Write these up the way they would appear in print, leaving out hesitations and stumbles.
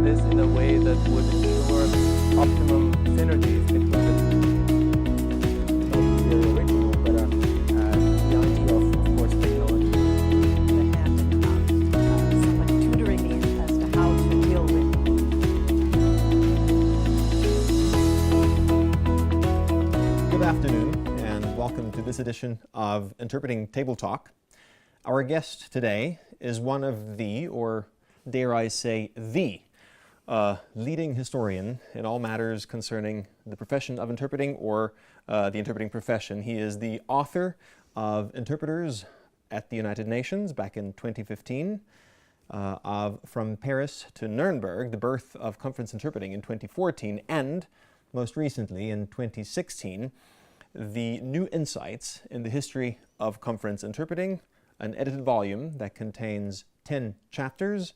this in a way that would ensure optimum synergies between the original, but the idea of course, technology. Someone tutoring me as to how to deal with. Good afternoon, and welcome to this edition of Interpreting Table Talk. Our guest today is one of the, or dare I say, the leading historian in all matters concerning the profession of interpreting or the interpreting profession. He is the author of Interpreters at the United Nations back in 2015, of From Paris to Nuremberg, the birth of conference interpreting in 2014, and most recently in 2016, the New Insights in the History of Conference Interpreting, an edited volume that contains 10 chapters,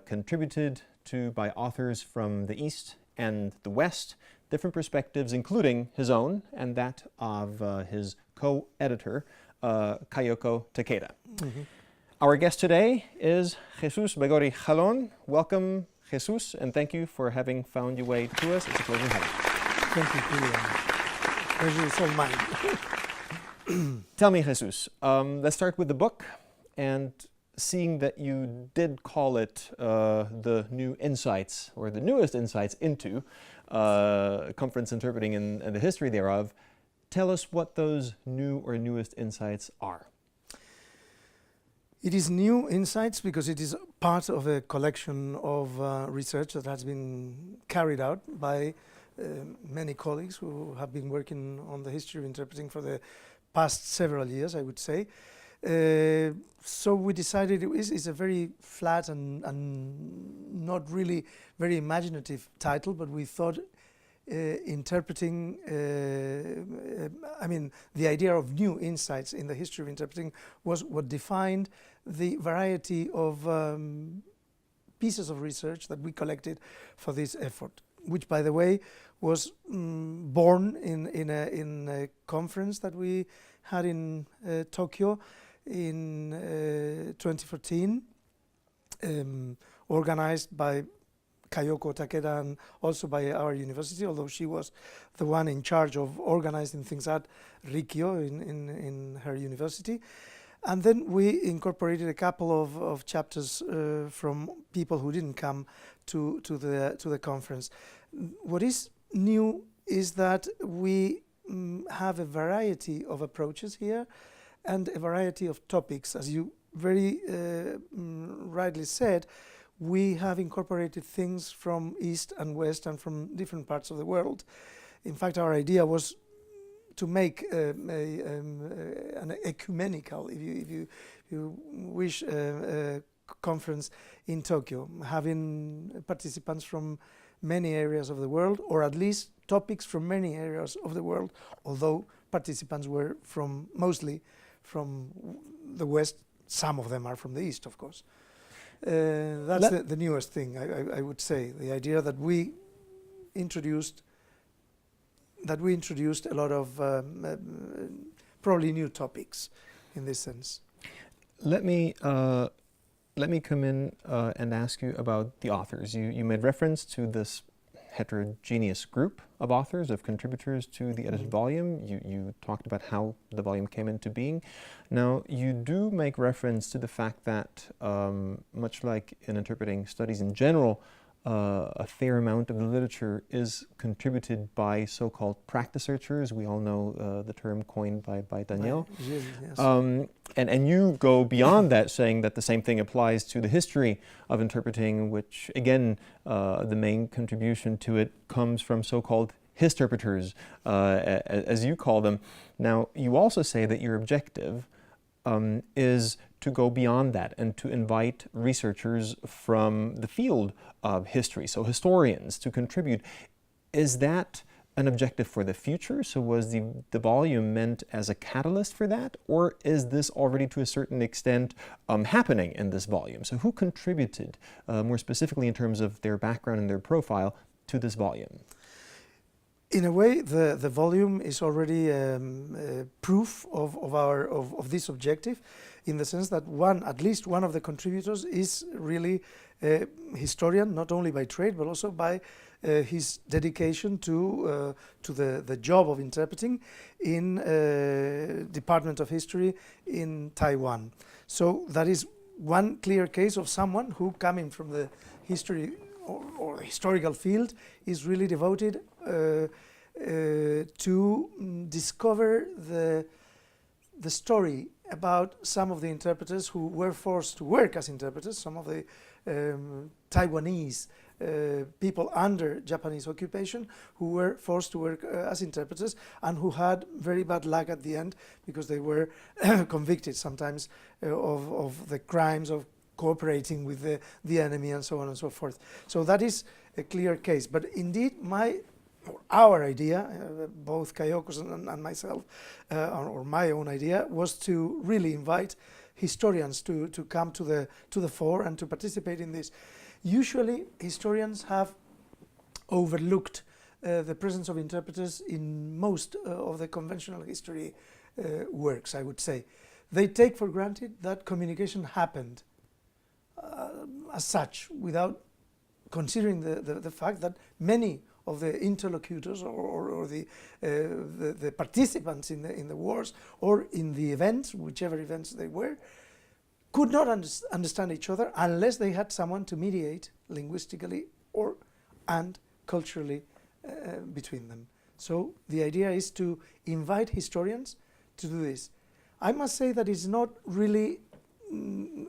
contributed to by authors from the East and the West, different perspectives, including his own and that of his co-editor, Kayoko Takeda. Mm-hmm. Our guest today is Jesús Baigorri-Jalón. Welcome, Jesús, and thank you for having found your way to us. It's a pleasure having you. Thank you, Julian. Pleasure is all mine. Tell me, Jesús, let's start with the book, and seeing that you did call it the New Insights, or the newest insights into conference interpreting and the history thereof, tell us what those new or newest insights are. It is new insights because it is part of a collection of research that has been carried out by many colleagues who have been working on the history of interpreting for the past several years, I would say. So we decided it's a very flat and not really very imaginative title, but we thought interpreting, the idea of new insights in the history of interpreting was what defined the variety of pieces of research that we collected for this effort, which, by the way, was born in a conference that we had in Tokyo in 2014, organized by Kayoko Takeda and also by our university, although she was the one in charge of organizing things at Rikyo in her university. And then we incorporated a couple of chapters from people who didn't come to the conference. What is new is that we have a variety of approaches here and a variety of topics. As you very rightly said, we have incorporated things from East and West and from different parts of the world. In fact, our idea was to make an ecumenical, if you wish, conference in Tokyo, having participants from many areas of the world, or at least topics from many areas of the world, although participants were mostly from the West. Some of them are from the East, of course. That's the newest thing, I would say, the idea that we introduced a lot of probably new topics in this sense. Let me come in and ask you about the authors. You made reference to this heterogeneous group of authors, of contributors to the edited volume. You talked about how the volume came into being. Now, you do make reference to the fact that, much like in interpreting studies in general, a fair amount of the literature is contributed by so-called practice searchers. We all know the term coined by Daniel. Yes. And you go beyond that, saying that the same thing applies to the history of interpreting, which again, the main contribution to it comes from so-called histerpreters, as you call them. Now, you also say that your objective is to go beyond that and to invite researchers from the field of history, so historians, to contribute. Is that an objective for the future? So was the volume meant as a catalyst for that? Or is this already to a certain extent happening in this volume? So who contributed, more specifically in terms of their background and their profile, to this volume? In a way, the volume is already proof of this objective, in the sense that at least one of the contributors is really historian, not only by trade but also by his dedication to the job of interpreting in Department of History in Taiwan. So that is one clear case of someone who, coming from the history or historical field, is really devoted to discover the story about some of the interpreters who were forced to work as interpreters, some of the Taiwanese people under Japanese occupation who were forced to work as interpreters and who had very bad luck at the end because they were convicted sometimes of the crimes of cooperating with the enemy and so on and so forth. So that is a clear case. But indeed, our idea, both Kayoko's and myself, or my own idea, was to really invite historians to come to the fore and to participate in this. Usually, historians have overlooked the presence of interpreters in most of the conventional history works, I would say. They take for granted that communication happened as such, without considering the fact that many of the interlocutors or the participants in the wars or in the events, whichever events they were, could not understand each other unless they had someone to mediate linguistically and culturally between them. So the idea is to invite historians to do this. I must say that it's not really,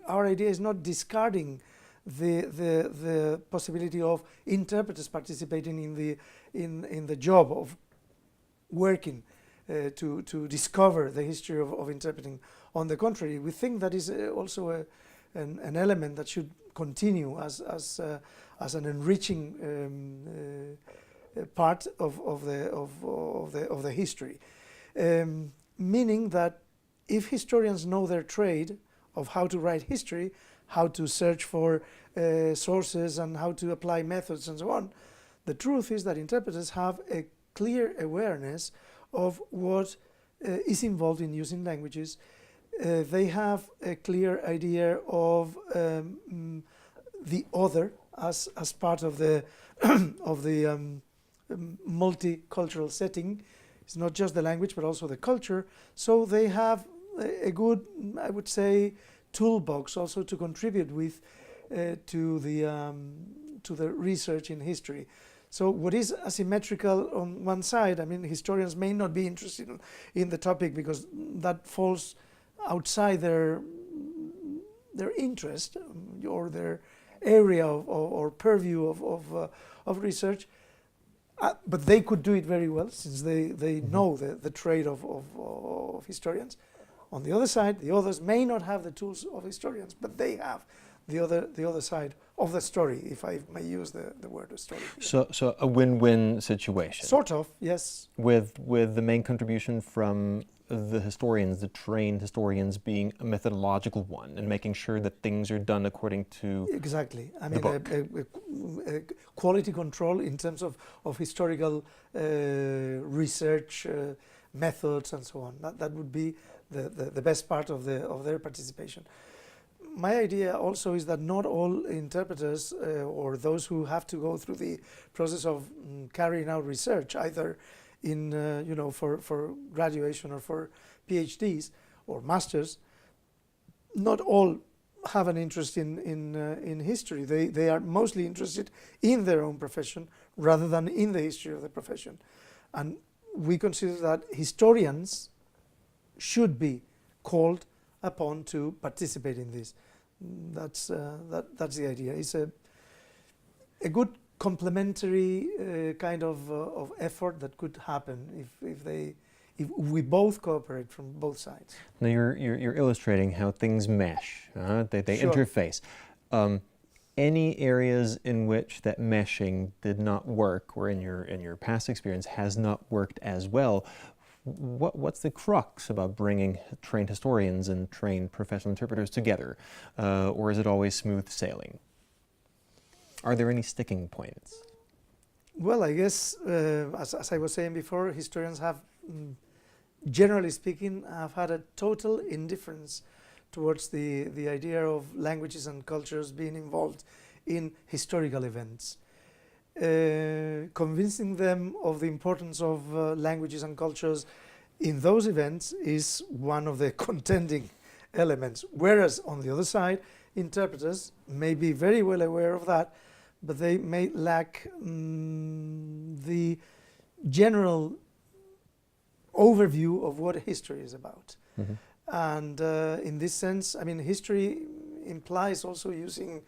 our idea is not discarding the possibility of interpreters participating in the job of working to discover the history of interpreting. On the contrary, we think that is also an element that should continue as an enriching part of the history, meaning that if historians know their trade of how to write history, how to search for sources and how to apply methods and so on, the truth is that interpreters have a clear awareness of what is involved in using languages. They have a clear idea of the other as part of the multicultural setting. It's not just the language but also the culture. So they have a good, I would say, toolbox also to contribute with to the research in history. So what is asymmetrical on one side, I mean, historians may not be interested in the topic because that falls outside their interest or their area or purview of research, but they could do it very well since they know the trade of historians. On the other side, the others may not have the tools of historians, but they have the other side of the story, if I may use the word story. So a win-win situation. Sort of, yes. With the main contribution from the historians, the trained historians, being a methodological one and making sure that things are done according to exactly. I mean, a quality control in terms of historical research methods and so on. That would be the best part of their participation. My idea also is that not all interpreters or those who have to go through the process of carrying out research, either in for graduation or for PhDs or masters, not all have an interest in history. They are mostly interested in their own profession rather than in the history of the profession, and we consider that historians should be called upon to participate in this. That's the idea. It's a good complementary kind of effort that could happen if we both cooperate from both sides. Now you're illustrating how things mesh. They Sure. interface. Any areas in which that meshing did not work, or in your past experience has not worked as well, what's the crux about bringing trained historians and trained professional interpreters together? Or is it always smooth sailing? Are there any sticking points? Well, I guess, as I was saying before, historians have, generally speaking, have had a total indifference towards the idea of languages and cultures being involved in historical events. Convincing them of the importance of languages and cultures in those events is one of the contending elements. Whereas on the other side, interpreters may be very well aware of that, but they may lack the general overview of what history is about. Mm-hmm. And in this sense, I mean, history implies also using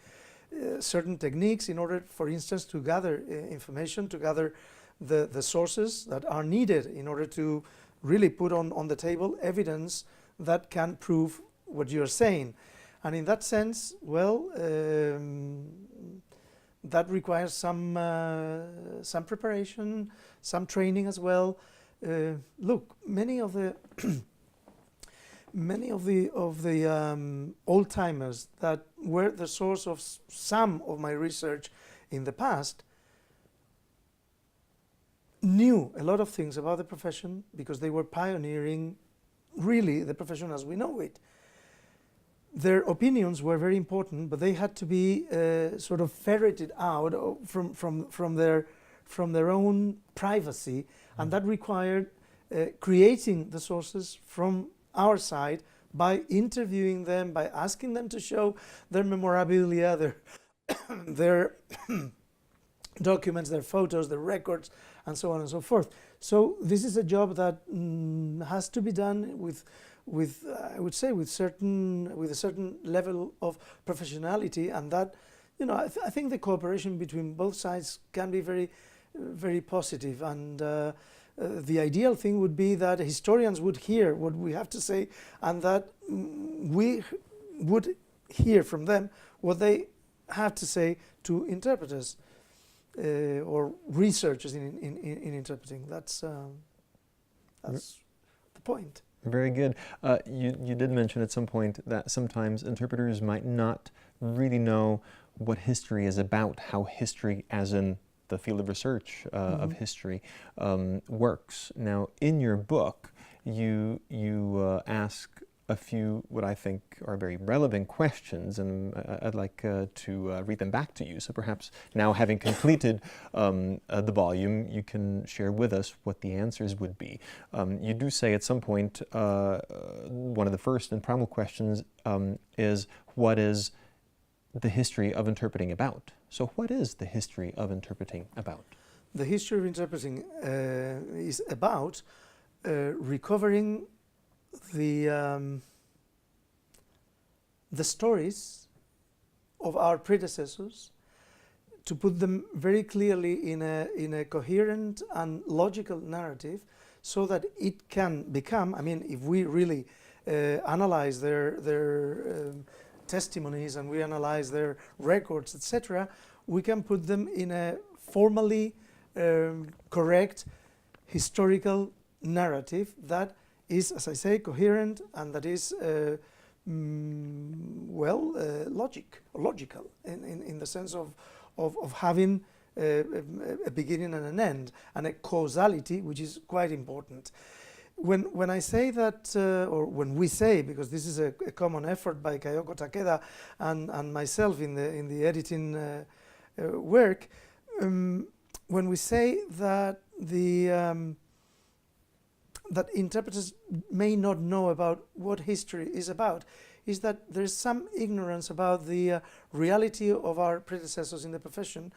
certain techniques in order, for instance, to gather information, to gather the sources that are needed in order to really put on the table evidence that can prove what you're saying. And in that sense, well, that requires some preparation, some training as well. Look, many of the old timers that were the source of some of my research in the past knew a lot of things about the profession because they were pioneering really the profession as we know it. Their opinions were very important, but they had to be sort of ferreted out from their own privacy, and that required creating the sources from our side by interviewing them, by asking them to show their memorabilia, their documents, their photos, their records, and so on and so forth. So this is a job that has to be done with I would say with a certain level of professionality, and that, you know, I think the cooperation between both sides can be very, very positive. And the ideal thing would be that historians would hear what we have to say, and that we would hear from them what they have to say to interpreters or researchers in interpreting. That's the point. Very good. You did mention at some point that sometimes interpreters might not really know what history is about, how history, as in the field of research of history, works. Now, in your book, you ask a few what I think are very relevant questions, and I'd like to read them back to you. So perhaps now, having completed the volume, you can share with us what the answers would be. You do say at some point, one of the first and primal questions is, what is the history of interpreting about? So what is the history of interpreting about? The history of interpreting is about recovering the stories of our predecessors, to put them very clearly in a coherent and logical narrative, so that it can become, I mean, if we really analyze their testimonies and we analyze their records, etc., we can put them in a formally correct historical narrative that is, as I say, coherent, and that is logical in the sense of having a beginning and an end, and a causality, which is quite important. When I say that, or when we say, because this is a common effort by Kayoko Takeda and myself in the editing work, when we say that that interpreters may not know about what history is about, is that there's some ignorance about the reality of our predecessors in the profession,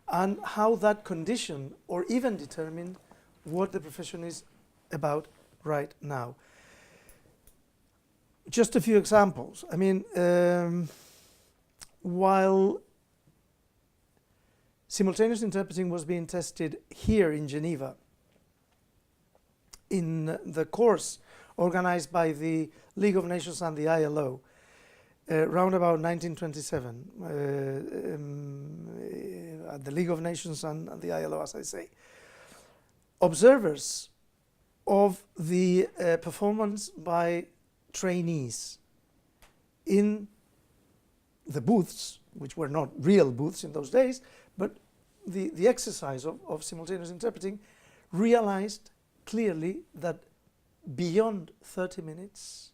and how that condition or even determine what the profession is about right now. Just a few examples. I mean, while simultaneous interpreting was being tested here in Geneva, in the course organized by the League of Nations and the ILO, round about 1927, at the League of Nations and the ILO, as I say, observers of the performance by trainees in the booths, which were not real booths in those days, but the exercise of simultaneous interpreting, realized clearly that beyond 30 minutes,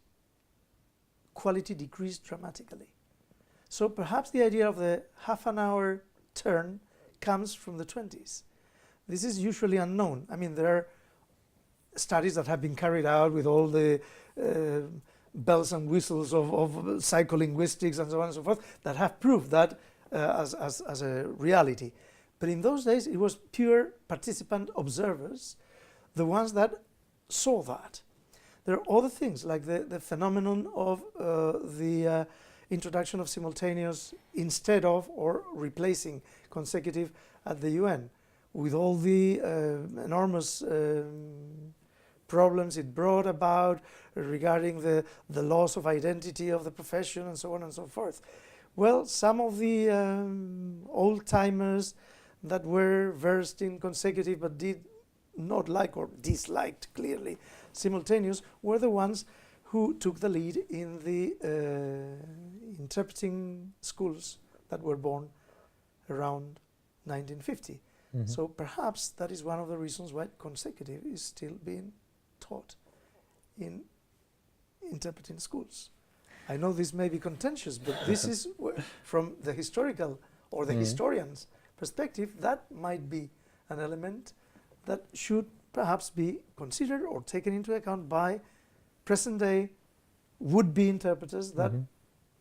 quality decreased dramatically. So perhaps the idea of the half an hour turn comes from the 20s. This is usually unknown. I mean, there are studies that have been carried out with all the bells and whistles of psycholinguistics and so on and so forth that have proved that as a reality. But in those days, it was pure participant observers, the ones that saw that. There are other things like the phenomenon of the introduction of simultaneous instead of or replacing consecutive at the UN, with all the enormous problems it brought about regarding the loss of identity of the profession and so on and so forth. Well, some of the old-timers that were versed in consecutive but did not like or disliked clearly simultaneous were the ones who took the lead in the interpreting schools that were born around 1950. Mm-hmm. So perhaps that is one of the reasons why consecutive is still being taught in interpreting schools. I know this may be contentious, but this is from the historical or the historian's perspective, that might be an element that should perhaps be considered or taken into account by present-day would-be interpreters that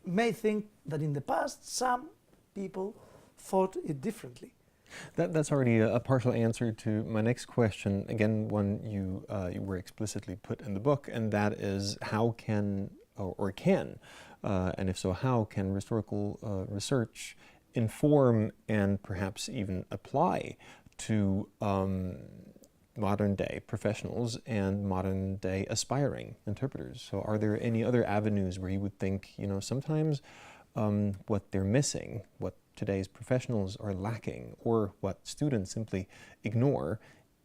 may think that in the past some people thought it differently. That's already a partial answer to my next question, again, one you were explicitly put in the book, and that is how can, or can, and if so, how can historical research inform and perhaps even apply to modern-day professionals and modern-day aspiring interpreters? So are there any other avenues where you would think, sometimes what they're missing, what today's professionals are lacking, or what students simply ignore,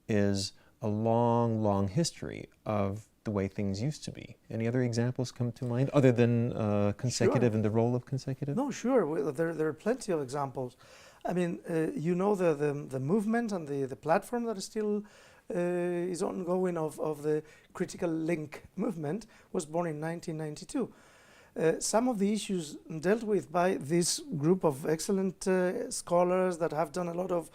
is a long, long history of the way things used to be? Any other examples come to mind other than consecutive and the role of consecutive? No, sure. Well, there are plenty of examples. I mean, the movement and the platform that is still is ongoing of the critical link movement was born in 1992. Some of the issues dealt with by this group of excellent scholars that have done a lot of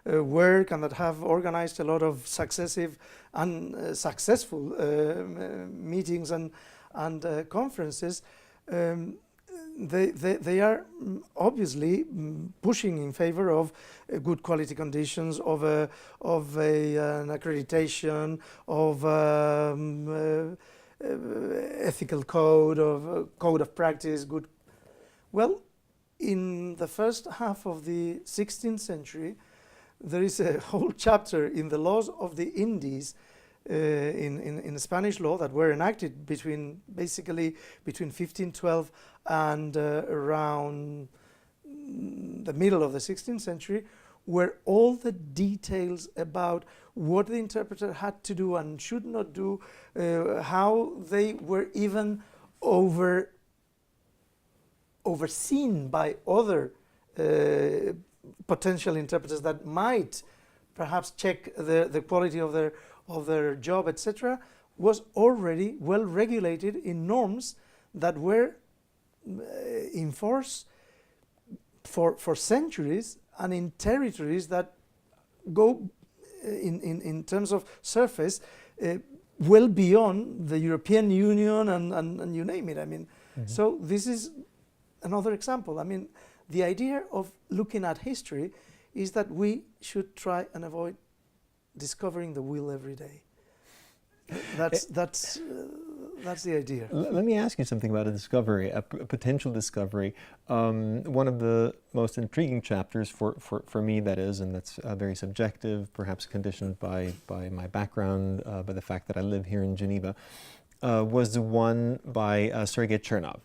work and that have organized a lot of successive and successful meetings and conferences, they are obviously pushing in favor of good quality conditions, of an accreditation, of ethical code, of code of practice, good. Well, in the first half of the 16th century, there is a whole chapter in the laws of the Indies in Spanish law that were enacted between 1512 and around the middle of the 16th century, where all the details about what the interpreter had to do and should not do, how they were even overseen by other potential interpreters that might perhaps check the quality of their job, etc., was already well regulated in norms that were in force for centuries and in territories that go in terms of surface well beyond the European Union and you name it. I mean, so this is another example. I mean, the idea of looking at history is that we should try and avoid discovering the wheel every day. That's the idea. Let me ask you something about a discovery, a potential discovery. One of the most intriguing chapters for me, that is, and that's very subjective, perhaps conditioned by my background, by the fact that I live here in Geneva, was the one by Sergei Chernov,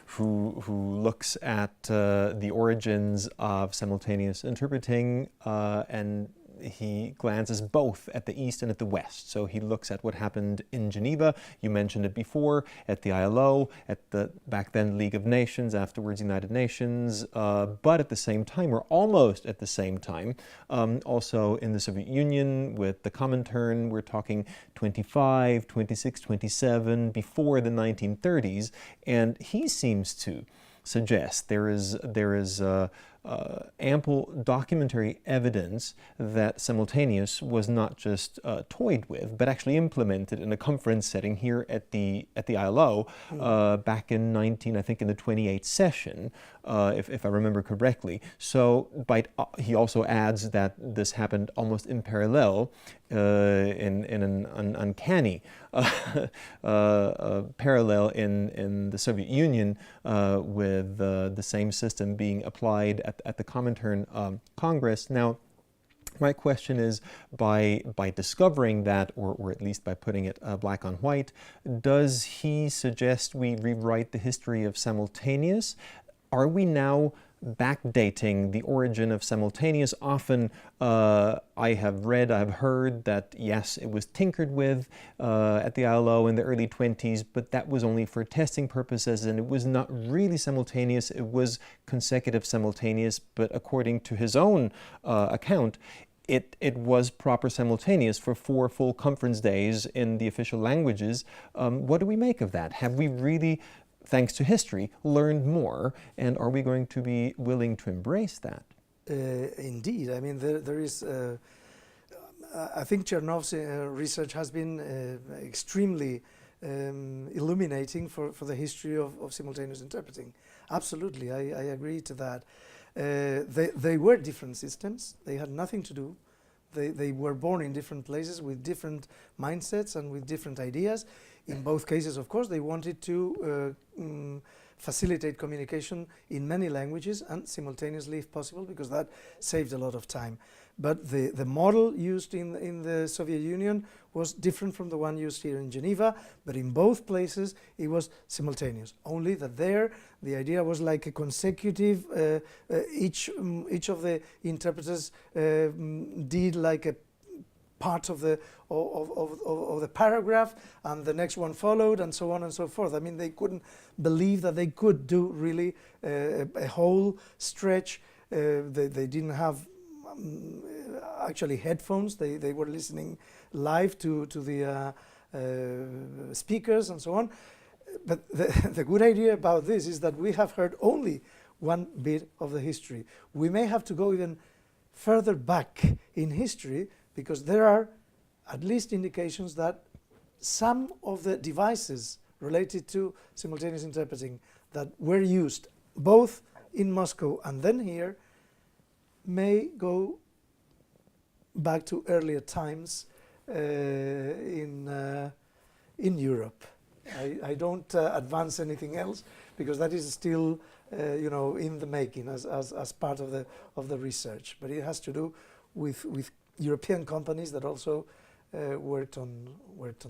who looks at the origins of simultaneous interpreting, and he glances both at the East and at the West. So he looks at what happened in Geneva, you mentioned it before, at the ILO, at the back then League of Nations, afterwards United Nations, but at the same time, or almost at the same time, also in the Soviet Union with the Comintern. We're talking 25, 26, 27, before the 1930s, and he seems to suggests. There is ample documentary evidence that simultaneous was not just toyed with, but actually implemented in a conference setting here at the ILO back in I think in the 28th session, if I remember correctly. So, he also adds that this happened almost in parallel, in an uncanny parallel in the Soviet Union, with the same system being applied at the Comintern Congress. Now, my question is, by discovering that, or at least by putting it black on white, does he suggest we rewrite the history of simultaneous? Are we now backdating the origin of simultaneous? Often I have heard that yes, it was tinkered with at the ILO in the early 20s, but that was only for testing purposes, and it was not really simultaneous. It was consecutive simultaneous, but according to his own account, it was proper simultaneous for 4 full conference days in the official languages. What do we make of that? Have we really, thanks to history, learned more, and are we going to be willing to embrace that? Indeed. I mean, there is, I think Chernov's research has been extremely illuminating for the history of simultaneous interpreting. Absolutely, I agree to that. They were different systems. They had nothing to do. They were born in different places with different mindsets and with different ideas. In both cases, of course, they wanted to facilitate communication in many languages and simultaneously if possible, because that saved a lot of time. But the model used in the Soviet Union was different from the one used here in Geneva, but in both places it was simultaneous. Only that there the idea was like a consecutive, each of the interpreters did like a part of the paragraph, and the next one followed, and so on and so forth. I mean, they couldn't believe that they could do really a whole stretch. They didn't have actually headphones. They were listening live to the speakers and so on. But the good idea about this is that we have heard only one bit of the history. We may have to go even further back in history, because there are at least indications that some of the devices related to simultaneous interpreting that were used both in Moscow and then here may go back to earlier times in Europe. I don't advance anything else, because that is still in the making as part of the research. But it has to do with European companies that also worked on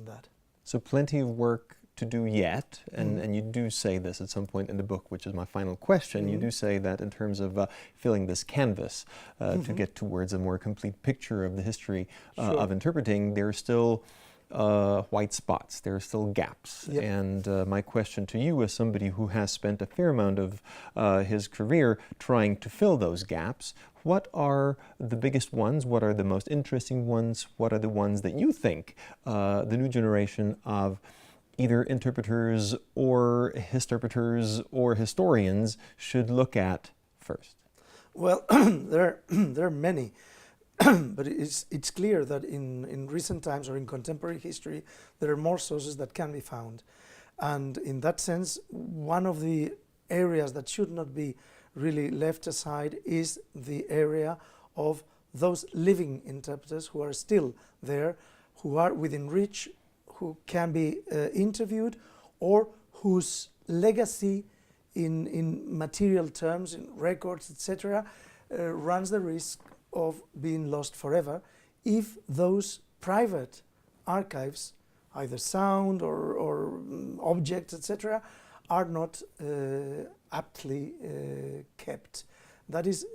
that. So plenty of work to do yet, and you do say this at some point in the book, which is my final question. You do say that in terms of filling this canvas to get towards a more complete picture of the history of interpreting, there are still white spots, there are still gaps. Yep. And my question to you, as somebody who has spent a fair amount of his career trying to fill those gaps, what are the biggest ones? What are the most interesting ones? What are the ones that you think the new generation of either interpreters or histerpreters or historians should look at first? Well, there are many. But it's clear that in recent times, or in contemporary history, there are more sources that can be found. And in that sense, one of the areas that should not be really left aside is the area of those living interpreters who are still there, who are within reach, who can be interviewed, or whose legacy in material terms, in records, etc., runs the risk of being lost forever if those private archives, either sound or objects, etc., are not aptly kept. That is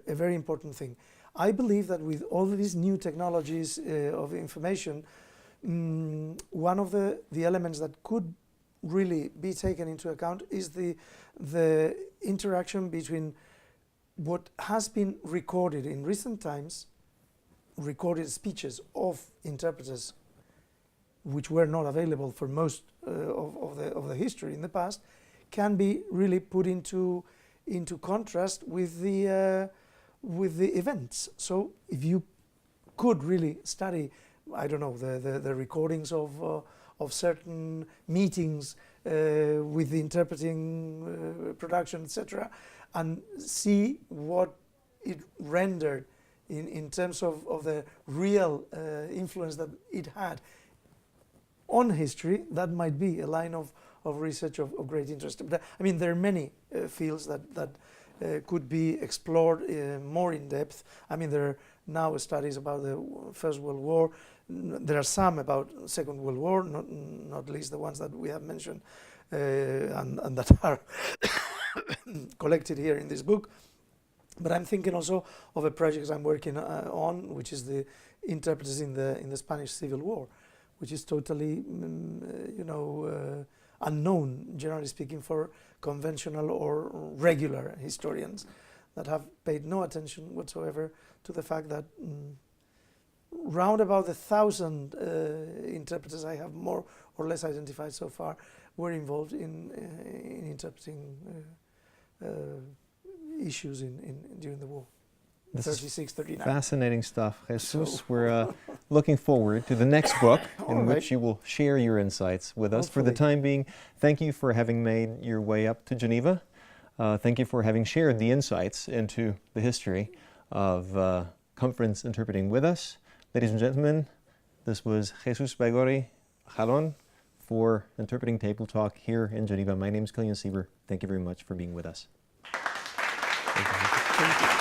a very important thing. I believe that with all these new technologies of information, one of the elements that could really be taken into account is the interaction between what has been recorded in recent times, recorded speeches of interpreters which were not available for most of the history in the past, can be really put into contrast with the events. So if you could really study, I don't know, the recordings of certain meetings with the interpreting production, etc., and see what it rendered in terms of the real influence that it had on history, that might be a line of research of great interest. But, I mean, there are many fields that could be explored more in depth. I mean, there are now studies about the First World War. There are some about Second World War, not least the ones that we have mentioned and that are collected here in this book. But I'm thinking also of a project I'm working on, which is the interpreters in the Spanish Civil War, which is totally, unknown, generally speaking, for conventional or regular historians that have paid no attention whatsoever to the fact that round about 1,000 interpreters I have more or less identified so far were involved in interpreting issues during the war. This 36, 39. Fascinating stuff, Jesus. We're looking forward to the next book in which you will share your insights with us. For the time being, thank you for having made your way up to Geneva. Thank you for having shared the insights into the history of conference interpreting with us. Ladies and gentlemen, this was Jesús Baigorri-Jalón for Interpreting Table Talk here in Geneva. My name is Killian Sieber. Thank you very much for being with us. Thank you.